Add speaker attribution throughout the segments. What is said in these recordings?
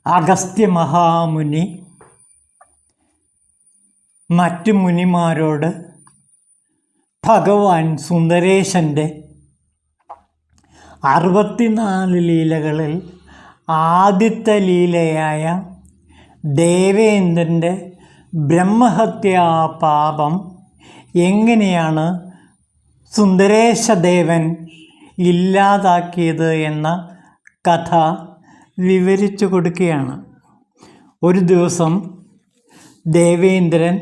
Speaker 1: അഗസ്ത്യ മഹാമുനി മറ്റു മുനിമാരോട് ഭഗവാൻ സുന്ദരേശൻ്റെ 64 ലീലകളിൽ ആദ്യത്തെ ലീലയായ ദേവേന്ദ്രൻ്റെ ബ്രഹ്മഹത്യാ പാപം എങ്ങനെയാണ് സുന്ദരേശദേവൻ ഇല്ലാതാക്കിയത് എന്ന കഥ വിവരിച്ചു കൊടുക്കുകയാണ്. ഒരു ദിവസം ദേവേന്ദ്രൻ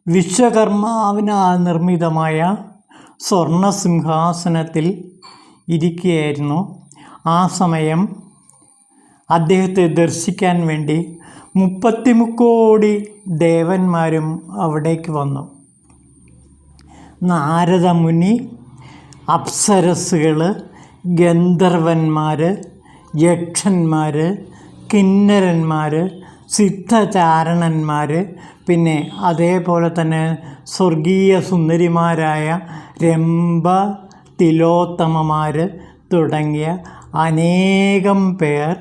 Speaker 1: വിശ്വകർമാവിനാൽ നിർമ്മിതമായ സ്വർണസിംഹാസനത്തിൽ ഇരിക്കുകയായിരുന്നു. ആ സമയം അദ്ദേഹത്തെ ദർശിക്കാൻ വേണ്ടി 33 കോടി ദേവന്മാരും അവിടേക്ക് വന്നു. നാരദമുനി, അപ്സരസ്സുകൾ, ഗന്ധർവന്മാർ, യക്ഷന്മാർ, കിന്നരന്മാർ, സിദ്ധചാരണന്മാർ, പിന്നെ അതേപോലെ തന്നെ സ്വർഗീയ സുന്ദരിമാരായ രംഭ, തിലോത്തമമാർ തുടങ്ങിയ അനേകം പേർ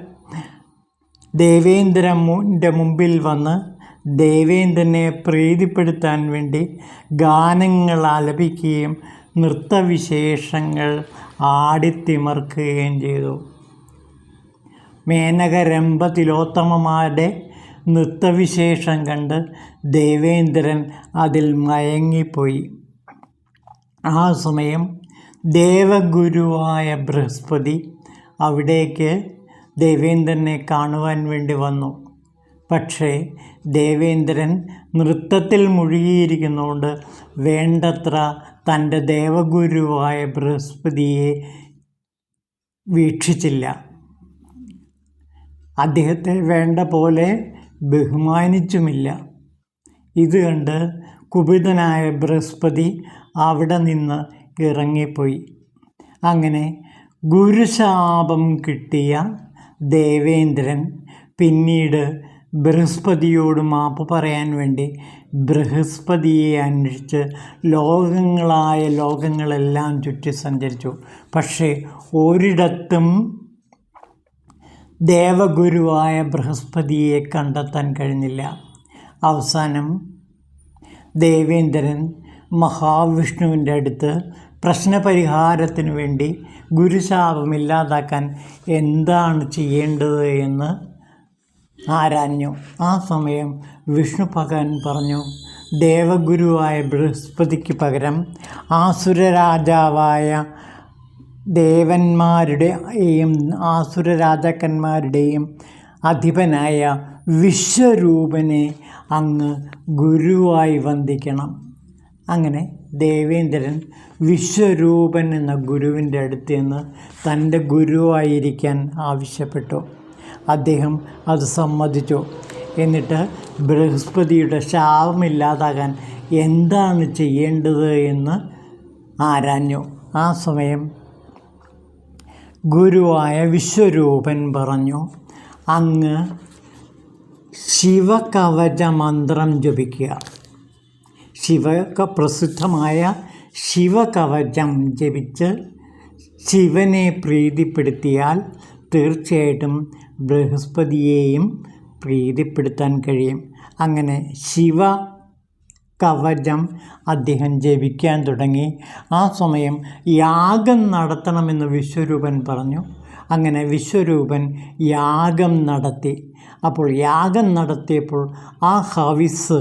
Speaker 1: ദേവേന്ദ്രൻ്റെ മുമ്പിൽ വന്ന് ദേവേന്ദ്രനെ പ്രീതിപ്പെടുത്താൻ വേണ്ടി ഗാനങ്ങൾ ആലപിക്കുകയും നൃത്തവിശേഷങ്ങൾ ആടിത്തിമർക്കുകയും ചെയ്തു. മേനക, രംഭ, തിലോത്തമമാരുടെ നൃത്തവിശേഷം കണ്ട് ദേവേന്ദ്രൻ അതിൽ മയങ്ങിപ്പോയി. ആ സമയം ദേവഗുരുവായ ബൃഹസ്പതി അവിടേക്ക് ദേവേന്ദ്രനെ കാണുവാൻ വേണ്ടി വന്നു. പക്ഷേ ദേവേന്ദ്രൻ നൃത്തത്തിൽ മുഴുകിയിരിക്കുന്നതുകൊണ്ട് വേണ്ടത്ര തൻ്റെ ദേവഗുരുവായ ബൃഹസ്പതിയെ വീക്ഷിച്ചില്ല. അദ്ദേഹത്തെ വേണ്ട പോലെ ബഹുമാനിച്ചുമില്ല. ഇത് കണ്ട് കുപിതനായ ബൃഹസ്പതി അവിടെ നിന്ന് ഇറങ്ങിപ്പോയി. അങ്ങനെ ഗുരുശാപം കിട്ടിയ ദേവേന്ദ്രൻ പിന്നീട് ബൃഹസ്പതിയോട് മാപ്പ് പറയാൻ വേണ്ടി ബൃഹസ്പതിയെ അന്വേഷിച്ച് ലോകങ്ങളെല്ലാം ചുറ്റി സഞ്ചരിച്ചു. പക്ഷേ ഒരിടത്തും ദേവഗുരുവായ ബൃഹസ്പതിയെ കണ്ടെത്താൻ കഴിഞ്ഞില്ല. അവസാനം ദേവേന്ദ്രൻ മഹാവിഷ്ണുവിൻ്റെ അടുത്ത് പ്രശ്നപരിഹാരത്തിന് വേണ്ടി ഗുരുശാപമില്ലാതാക്കാൻ എന്താണ് ചെയ്യേണ്ടത് എന്ന് ആരാഞ്ഞു. ആ സമയം വിഷ്ണു ഭഗവാൻ പറഞ്ഞു, ദേവഗുരുവായ ബൃഹസ്പതിക്ക് പകരം ആസുരരാജാവായ ദേവന്മാരുടെയും ആസുരരാജാക്കന്മാരുടെയും അധിപനായ വിശ്വരൂപനെ അങ്ങ് ഗുരുവായി വന്ദിക്കണം. അങ്ങനെ ദേവേന്ദ്രൻ വിശ്വരൂപൻ എന്ന ഗുരുവിൻ്റെ അടുത്ത് നിന്ന് തൻ്റെ ഗുരുവായിരിക്കാൻ ആവശ്യപ്പെട്ടു. അദ്ദേഹം അത് സമ്മതിച്ചു. എന്നിട്ട് ബൃഹസ്പതിയുടെ ശാപമില്ലാതാകാൻ എന്താണ് ചെയ്യേണ്ടത് എന്ന് ആരാഞ്ഞു. ആ സമയം ഗുരുവായ വിശ്വരൂപൻ പറഞ്ഞു, അങ്ങ് ശിവകവച മന്ത്രം ജപിക്കുക. പ്രസിദ്ധമായ ശിവകവചം ജപിച്ച് ശിവനെ പ്രീതിപ്പെടുത്തിയാൽ തീർച്ചയായിട്ടും ബൃഹസ്പതിയെയും പ്രീതിപ്പെടുത്താൻ കഴിയും. അങ്ങനെ ശിവകവചം അദ്ദേഹം ജപിക്കാൻ തുടങ്ങി. ആ സമയം യാഗം നടത്തണമെന്ന് വിശ്വരൂപൻ പറഞ്ഞു. അങ്ങനെ വിശ്വരൂപൻ യാഗം നടത്തി. അപ്പോൾ യാഗം നടത്തിയപ്പോൾ ആ ഹവിസ്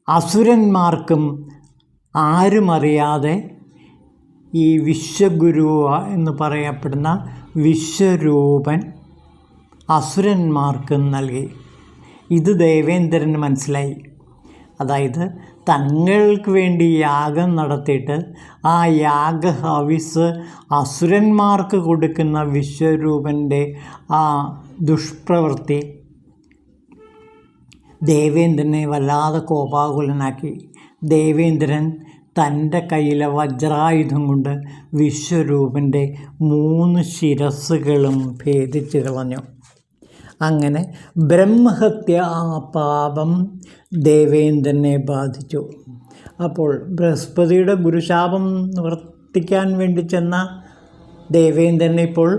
Speaker 1: അസുരന്മാർക്കും ആരുമറിയാതെ ഈ വിശ്വഗുരു എന്ന് പറയപ്പെടുന്ന വിശ്വരൂപൻ അസുരന്മാർക്ക് നൽകി. ഇത് ദേവേന്ദ്രന് മനസ്സിലായി. അതായത് തങ്ങൾക്ക് വേണ്ടി യാഗം നടത്തിയിട്ട് ആ യാഗഹവിസ് അസുരന്മാർക്ക് കൊടുക്കുന്ന വിശ്വരൂപൻ്റെ ആ ദുഷ്പ്രവൃത്തി ദേവേന്ദ്രനെ വല്ലാതെ കോപാകുലനാക്കി. ദേവേന്ദ്രൻ തൻ്റെ കയ്യിലെ വജ്രായുധം കൊണ്ട് വിശ്വരൂപൻ്റെ 3 ശിരസ്സുകളും ഭേദിച്ചു കളഞ്ഞു. അങ്ങനെ ബ്രഹ്മഹത്യ പാപം ദേവേന്ദ്രനെ ബാധിച്ചു. അപ്പോൾ ബൃഹസ്പതിയുടെ ഗുരുശാപം നിവർത്തിക്കാൻ വേണ്ടി ചെന്ന ദേവേന്ദ്രന് ഇപ്പോൾ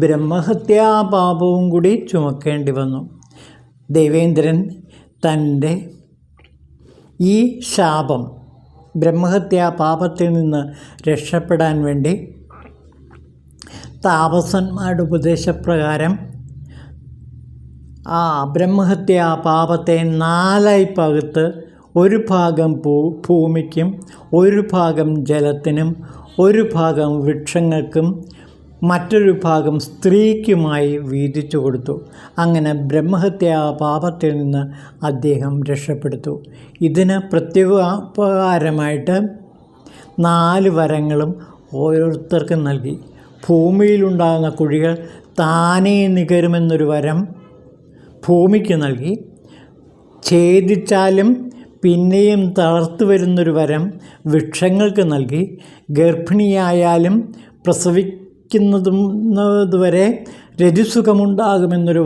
Speaker 1: ബ്രഹ്മഹത്യാപാപവും കൂടി ചുമക്കേണ്ടി വന്നു. ദേവേന്ദ്രൻ തൻ്റെ ഈ ശാപം, ബ്രഹ്മഹത്യാപാപത്തിൽ നിന്ന് രക്ഷപ്പെടാൻ വേണ്ടി താപസന്മാരുടെ ഉപദേശപ്രകാരം ആ ബ്രഹ്മഹത്യാപാപത്തെ 4 പകുത്ത് ഒരു ഭാഗം ഭൂമിക്കും, ഒരു ഭാഗം ജലത്തിനും, ഒരു ഭാഗം വൃക്ഷങ്ങൾക്കും, മറ്റൊരു ഭാഗം സ്ത്രീക്കുമായി വീതിച്ചു കൊടുത്തു. അങ്ങനെ ബ്രഹ്മഹത്യാപാപത്തിൽ നിന്ന് അദ്ദേഹം രക്ഷപ്പെടുത്തു. ഇതിന് പ്രത്യുപകാരമായിട്ട് 4 വരങ്ങളും ഓരോരുത്തർക്കും നൽകി. ഭൂമിയിലുണ്ടാകുന്ന കുഴികൾ താനേ നികരുമെന്നൊരു വരം ഭൂമിക്ക് നൽകി. ഛേദിച്ചാലും പിന്നെയും തളർത്തു വരുന്നൊരു വരം വൃക്ഷങ്ങൾക്ക് നൽകി. ഗർഭിണിയായാലും പ്രസവിക്കുന്നതുവരെ രതിസുഖമുണ്ടാകുമെന്നൊരു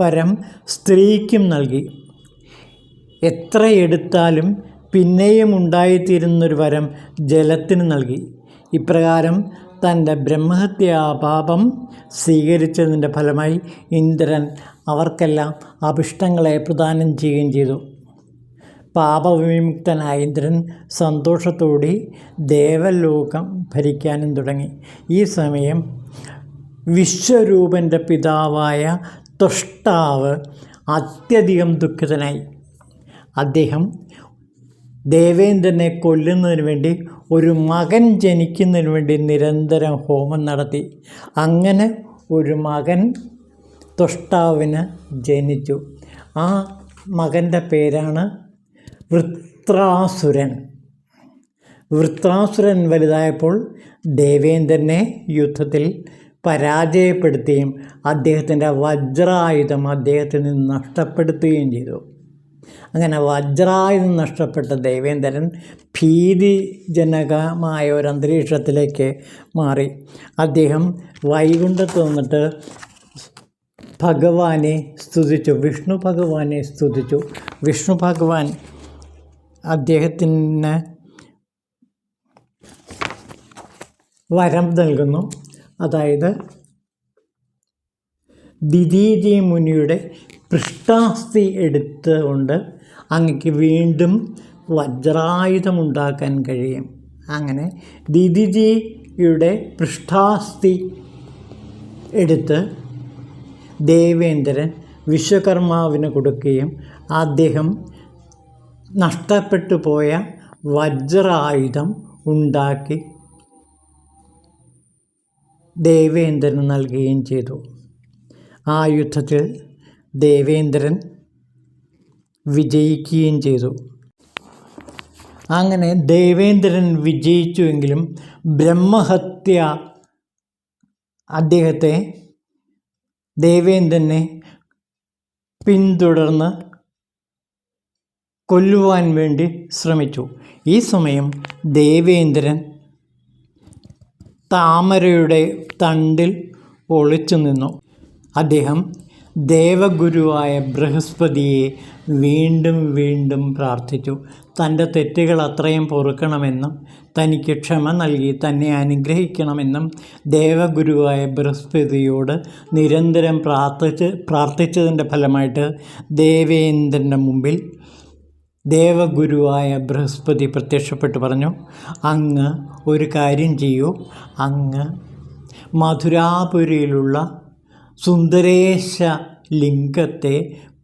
Speaker 1: വരം സ്ത്രീക്കും നൽകി. എത്ര എടുത്താലും പിന്നെയും ഉണ്ടായിത്തീരുന്നൊരു വരം ജലത്തിന് നൽകി. ഇപ്രകാരം തൻ്റെ ബ്രഹ്മഹത്യാപാപം സ്വീകരിച്ചതിൻ്റെ ഫലമായി ഇന്ദ്രൻ അവർക്കെല്ലാം അഭിഷ്ടങ്ങളെ പ്രദാനം ചെയ്യുകയും ചെയ്തു. പാപവിമുക്തനായ ഇന്ദ്രൻ സന്തോഷത്തോടെ ദേവലോകം ഭരിക്കാനും തുടങ്ങി. ഈ സമയം വിശ്വരൂപൻ്റെ പിതാവായ ത്വഷ്ടാവ് അത്യധികം ദുഃഖിതനായി. അദ്ദേഹം ദേവേന്ദ്രനെ കൊല്ലുന്നതിന് വേണ്ടി ഒരു മകൻ ജനിക്കുന്നതിന് വേണ്ടി നിരന്തരം ഹോമം നടത്തി. അങ്ങനെ ഒരു മകൻ ത്വഷ്ടാവിന് ജനിച്ചു. ആ മകൻ്റെ പേരാണ് വൃത്രാസുരൻ. വൃത്രാസുരൻ വലുതായപ്പോൾ ദേവേന്ദ്രനെ യുദ്ധത്തിൽ പരാജയപ്പെടുത്തുകയും അദ്ദേഹത്തിൻ്റെ വജ്രായുധം അദ്ദേഹത്തിൽ നിന്ന് നഷ്ടപ്പെടുത്തുകയും ചെയ്തു. അങ്ങനെ വജ്രായുധം നഷ്ടപ്പെട്ട ദേവേന്ദ്രൻ ഭീതിജനകമായ ഒരു അന്തരീക്ഷത്തിലേക്ക് മാറി. അദ്ദേഹം വൈകുണ്ഠത്ത് വന്നിട്ട് ഭഗവാനെ സ്തുതിച്ചു, വിഷ്ണു ഭഗവാനെ സ്തുതിച്ചു. വിഷ്ണു ഭഗവാൻ അദ്ദേഹത്തിന് വരം നൽകുന്നു. അതായത് ദിതീജി മുനിയുടെ പൃഷ്ഠാസ്ഥി എടുത്തുകൊണ്ട് അങ്ങക്ക് വീണ്ടും വജ്രായുധമുണ്ടാക്കാൻ കഴിയും. അങ്ങനെ ദിതിജിയുടെ പൃഷ്ഠാസ്ഥി എടുത്ത് ദേവേന്ദ്രൻ വിശ്വകർമാവിന് കൊടുക്കുകയും അദ്ദേഹം നഷ്ടപ്പെട്ടു പോയ വജ്രായുധം ഉണ്ടാക്കി ദേവേന്ദ്രന് നൽകുകയും ചെയ്തു. ആ യുദ്ധത്തിൽ ദേവേന്ദ്രൻ വിജയിക്കുകയും ചെയ്തു. അങ്ങനെ ദേവേന്ദ്രൻ വിജയിച്ചുവെങ്കിലും ബ്രഹ്മഹത്യ അദ്ദേഹത്തെ ദേവേന്ദ്രനെ പിന്തുടർന്ന് കൊല്ലുവാൻ വേണ്ടി ശ്രമിച്ചു. ഈ സമയം ദേവേന്ദ്രൻ താമരയുടെ തണ്ടിൽ ഒളിച്ചു നിന്നു. അദ്ദേഹം ദേവഗുരുവായ ബൃഹസ്പതിയെ വീണ്ടും വീണ്ടും പ്രാർത്ഥിച്ചു. തൻ്റെ തെറ്റുകൾ അത്രയും പൊറുക്കണമെന്നും തനിക്ക് ക്ഷമ നൽകി തന്നെ അനുഗ്രഹിക്കണമെന്നും ദേവഗുരുവായ ബൃഹസ്പതിയോട് നിരന്തരം പ്രാർത്ഥിച്ചതിൻ്റെ ഫലമായിട്ട് ദേവേന്ദ്രൻ്റെ മുമ്പിൽ ദേവഗുരുവായ ബൃഹസ്പതി പ്രത്യക്ഷപ്പെട്ട് പറഞ്ഞു, അങ്ങ് ഒരു കാര്യം ചെയ്യൂ, അങ്ങ് മധുരാപുരിയിലുള്ള സുന്ദരേശ ലിംഗത്തെ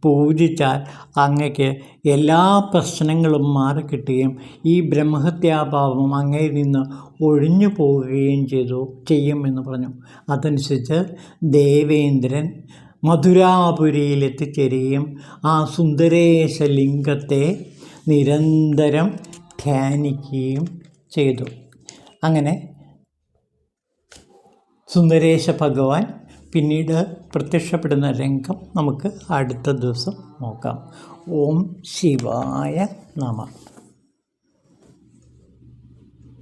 Speaker 1: പൂജിച്ചാൽ അങ്ങയ്ക്ക് എല്ലാ പ്രശ്നങ്ങളും മാറിക്കിട്ടുകയും ഈ ബ്രഹ്മഹത്യാപാപം അങ്ങയിൽ നിന്ന് ഒഴിഞ്ഞു പോവുകയും ചെയ്യുമെന്ന് പറഞ്ഞു. അതനുസരിച്ച് ദേവേന്ദ്രൻ മധുരാപുരിയിൽ എത്തിച്ചേരുകയും ആ സുന്ദരേശ ലിംഗത്തെ നിരന്തരം ധ്യാനിക്കുകയും ചെയ്തു. അങ്ങനെ സുന്ദരേശ ഭഗവാൻ പിന്നീട് പ്രത്യക്ഷപ്പെടുന്ന രംഗം നമുക്ക് അടുത്ത ദിവസം നോക്കാം. ഓം ശിവായ നമഃ.